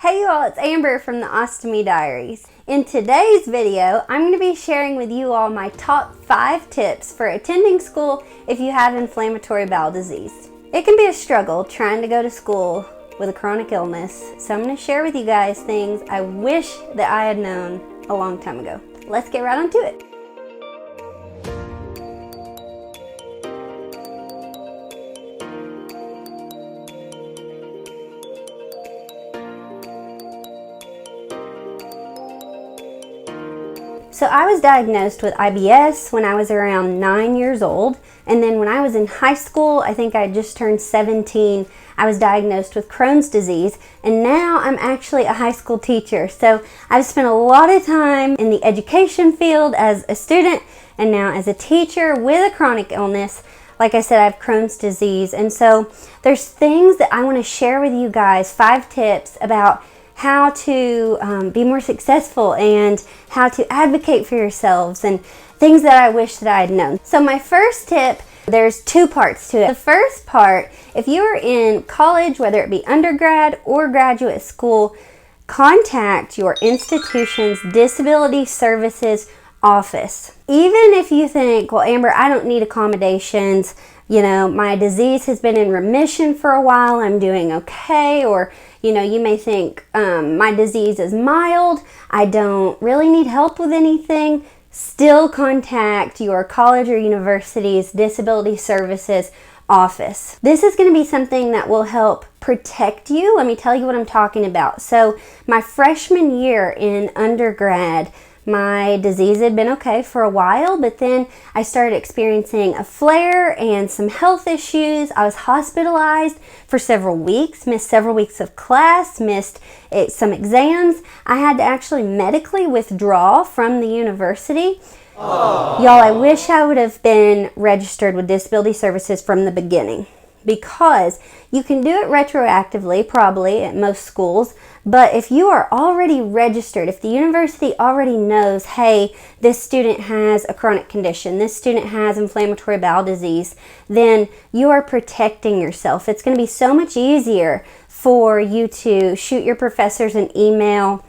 Hey you all, it's Amber from the Ostomy Diaries. In today's video, I'm going to be sharing with you all my top 5 tips for attending school if you have inflammatory bowel disease. It can be a struggle trying to go to school with a chronic illness, so I'm going to share with you guys things I wish that I had known a long time ago. Let's get right on to it. So I was diagnosed with IBS when I was around 9 years old, and then when I was in high school, I think I just turned 17, I was diagnosed with Crohn's disease, and now I'm actually a high school teacher. So I've spent a lot of time in the education field as a student and now as a teacher with a chronic illness. Like I said, I have Crohn's disease, and so there's things that I want to share with you guys, 5 tips about how to be more successful and how to advocate for yourselves and things that I wish that I had known. So my first tip, there's 2 parts to it. The first part, if you are in college, whether it be undergrad or graduate school, contact your institution's disability services office. Even if you think, well, Amber, I don't need accommodations, you know, my disease has been in remission for a while, I'm doing okay, or you know, you may think my disease is mild, I don't really need help with anything, still contact your college or university's disability services office. This is going to be something that will help protect you. Let me tell you what I'm talking about. So my freshman year in undergrad, my disease had been okay for a while, but then I started experiencing a flare and some health issues. I was hospitalized for several weeks, missed several weeks of class, missed some exams. I had to actually medically withdraw from the university. Y'all, I wish I would have been registered with disability services from the beginning, because you can do it retroactively, probably at most schools, but if you are already registered, if the university already knows, hey, this student has a chronic condition, this student has inflammatory bowel disease, then you are protecting yourself. It's going to be so much easier for you to shoot your professors an email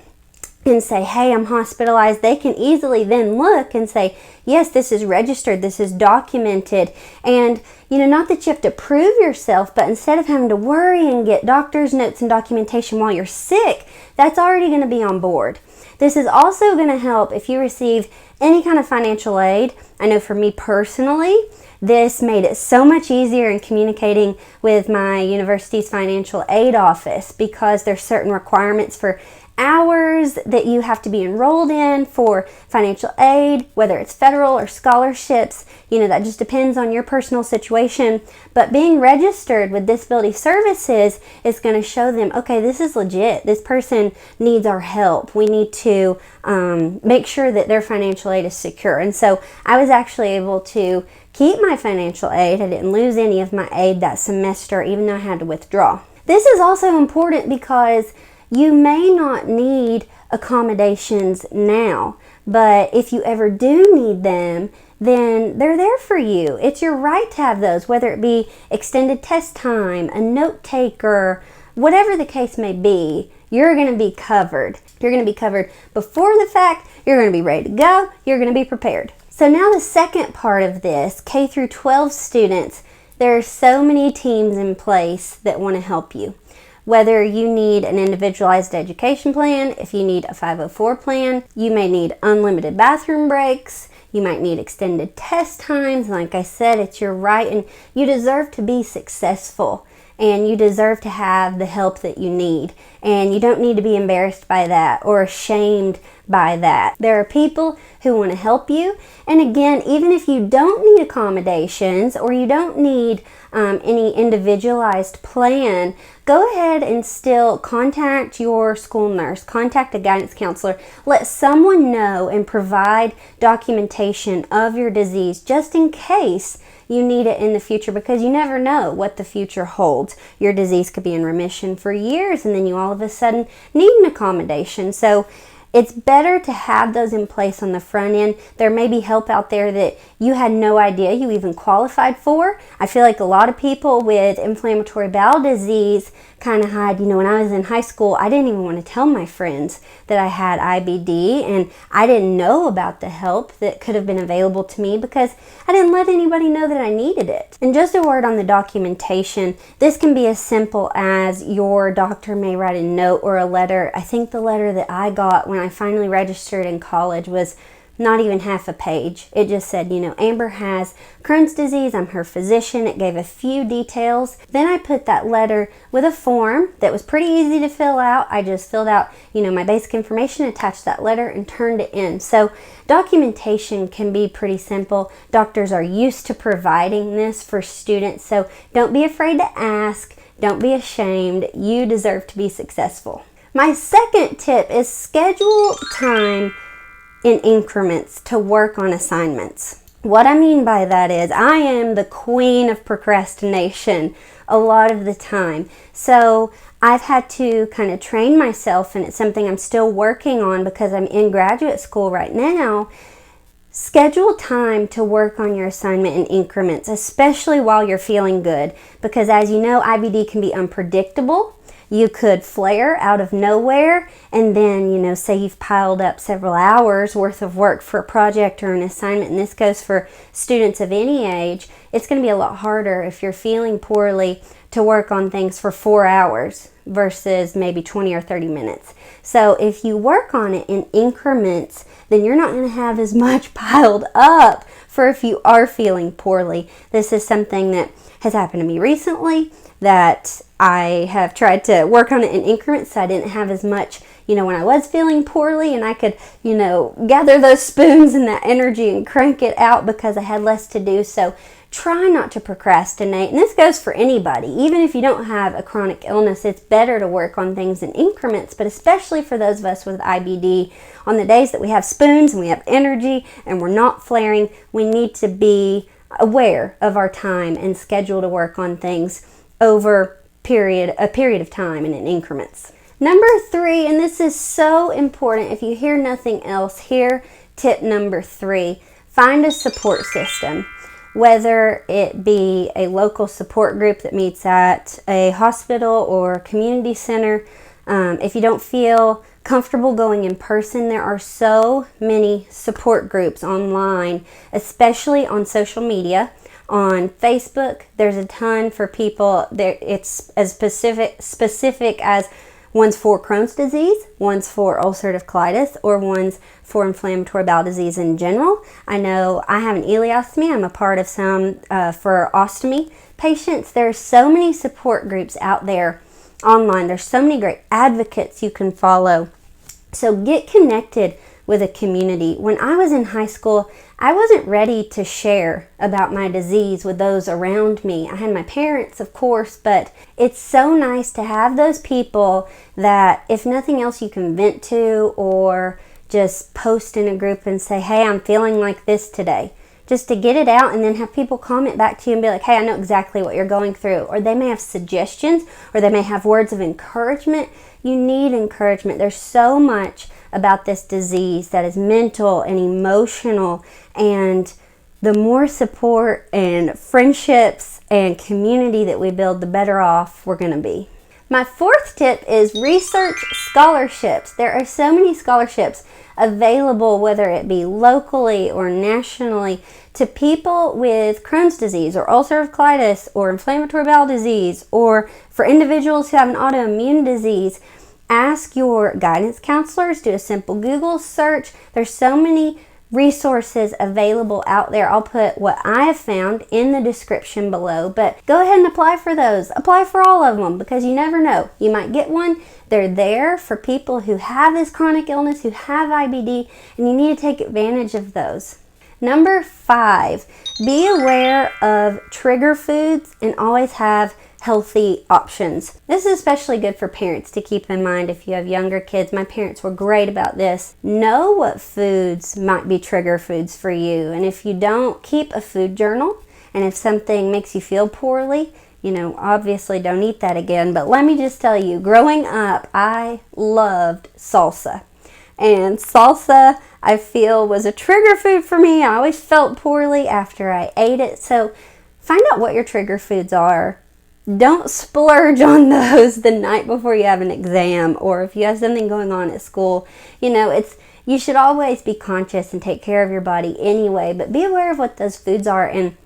and say, hey, I'm hospitalized. They can easily then look and say, yes, this is registered, this is documented. And, you know, not that you have to prove yourself, but instead of having to worry and get doctor's notes and documentation while you're sick, that's already going to be on board. This is also going to help if you receive any kind of financial aid. I know for me personally, this made it so much easier in communicating with my university's financial aid office, because there's certain requirements for hours that you have to be enrolled in for financial aid, whether it's federal or scholarships. You know, that just depends on your personal situation. But being registered with disability services is going to show them, okay, this is legit. This person needs our help. We need to make sure that their financial aid is secure. And so I was actually able to keep my financial aid. I didn't lose any of my aid that semester, even though I had to withdraw. This is also important because you may not need accommodations now, but if you ever do need them, then they're there for you. It's your right to have those, whether it be extended test time, a note taker, whatever the case may be, you're going to be covered. You're going to be covered before the fact, you're going to be ready to go, you're going to be prepared. So now the second part of this, K through 12 students, there are so many teams in place that want to help you. Whether you need an individualized education plan, if you need a 504 plan, you may need unlimited bathroom breaks, you might need extended test times. Like I said, it's your right, and you deserve to be successful, and you deserve to have the help that you need, and you don't need to be embarrassed by that or ashamed by that. There are people who want to help you, and again, even if you don't need accommodations or you don't need any individualized plan, go ahead and still contact your school nurse, contact a guidance counselor, let someone know and provide documentation of your disease just in case you need it in the future, because you never know what the future holds. Your disease could be in remission for years and then you all of a sudden need an accommodation. So it's better to have those in place on the front end. There may be help out there that you had no idea you even qualified for. I feel like a lot of people with inflammatory bowel disease kind of hide, when I was in high school, I didn't even want to tell my friends that I had IBD, and I didn't know about the help that could have been available to me because I didn't let anybody know that I needed it. And just a word on the documentation, this can be as simple as your doctor may write a note or a letter. I think the letter that I got when I finally registered in college was not even half a page. It just said, Amber has Crohn's disease. I'm her physician. It gave a few details. Then I put that letter with a form that was pretty easy to fill out. I just filled out, my basic information, attached that letter, and turned it in. So documentation can be pretty simple. Doctors are used to providing this for students, so don't be afraid to ask. Don't be ashamed. You deserve to be successful. My second tip is schedule time in increments to work on assignments. What I mean by that is I am the queen of procrastination a lot of the time. So I've had to kind of train myself, and it's something I'm still working on because I'm in graduate school right now. Schedule time to work on your assignment in increments, especially while you're feeling good, because as you know, IBD can be unpredictable. You could flare out of nowhere, and then, say you've piled up several hours worth of work for a project or an assignment, and this goes for students of any age. It's going to be a lot harder if you're feeling poorly to work on things for 4 hours versus maybe 20 or 30 minutes. So if you work on it in increments, then you're not going to have as much piled up for if you are feeling poorly. This is something that has happened to me recently, that I have tried to work on it in increments so I didn't have as much, when I was feeling poorly, and I could, gather those spoons and that energy and crank it out because I had less to do. So try not to procrastinate. And this goes for anybody. Even if you don't have a chronic illness, it's better to work on things in increments, but especially for those of us with IBD, on the days that we have spoons and we have energy and we're not flaring, we need to be aware of our time and schedule to work on things over a period of time and in increments. Number 3, and this is so important, if you hear nothing else, here, tip number 3, find a support system. Whether it be a local support group that meets at a hospital or community center. If you don't feel comfortable going in person, there are so many support groups online, especially on social media. On Facebook, there's a ton for people. It's as specific as one's for Crohn's disease, one's for ulcerative colitis, or one's for inflammatory bowel disease in general. I know I have an ileostomy. I'm a part of some for ostomy patients. There are so many support groups out there online. There's so many great advocates you can follow. So get connected with a community. When I was in high school, I wasn't ready to share about my disease with those around me. I had my parents, of course, but it's so nice to have those people that, if nothing else, you can vent to, or just post in a group and say, hey, I'm feeling like this today. Just to get it out, and then have people comment back to you and be like, hey, I know exactly what you're going through. Or they may have suggestions, or they may have words of encouragement. You need encouragement. There's so much about this disease that is mental and emotional, and the more support and friendships and community that we build, the better off we're going to be. My 4th tip is research scholarships. There are so many scholarships available, whether it be locally or nationally, to people with Crohn's disease or ulcerative colitis or inflammatory bowel disease, or for individuals who have an autoimmune disease. Ask your guidance counselors, do a simple Google search. There's so many resources available out there. I'll put what I have found in the description below, but go ahead and apply for those. Apply for all of them, because you never know. You might get one. They're there for people who have this chronic illness, who have IBD, and you need to take advantage of those. Number 5, be aware of trigger foods and always have healthy options. This is especially good for parents to keep in mind if you have younger kids. My parents were great about this. Know what foods might be trigger foods for you, and if you don't, keep a food journal. And if something makes you feel poorly, obviously don't eat that again. But let me just tell you, growing up, I loved salsa. and salsa, I feel, was a trigger food for me. I always felt poorly after I ate it. So find out what your trigger foods are. Don't splurge on those the night before you have an exam, or if you have something going on at school. You should always be conscious and take care of your body anyway, but be aware of what those foods are and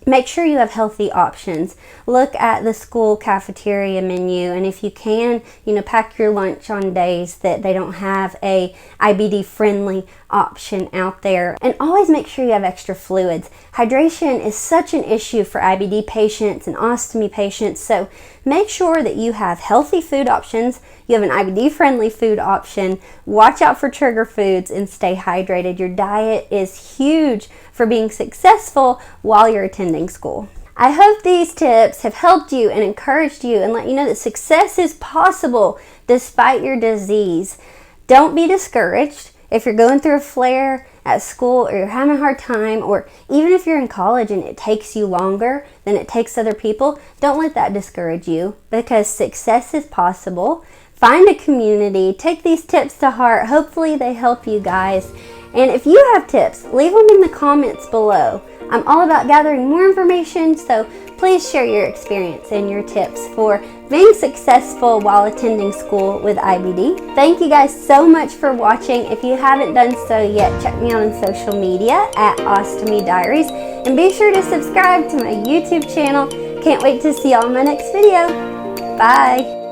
make sure you have healthy options. Look at the school cafeteria menu, and if you can, pack your lunch on days that they don't have a IBD friendly option out there. And always make sure you have extra fluids. Hydration is such an issue for IBD patients and ostomy patients, so make sure that you have healthy food options, you have an IBD friendly food option, watch out for trigger foods, and stay hydrated. Your diet is huge for being successful while you're attending school. I hope these tips have helped you and encouraged you and let you know that success is possible despite your disease. Don't be discouraged. If you're going through a flare at school, or you're having a hard time, or even if you're in college and it takes you longer than it takes other people, don't let that discourage you, because success is possible. Find a community. Take these tips to heart. Hopefully they help you guys. And if you have tips, leave them in the comments below. I'm all about gathering more information, so please share your experience and your tips for being successful while attending school with IBD. Thank you guys so much for watching. If you haven't done so yet, check me out on social media at Ostomy Diaries, and be sure to subscribe to my YouTube channel. Can't wait to see y'all in my next video. Bye.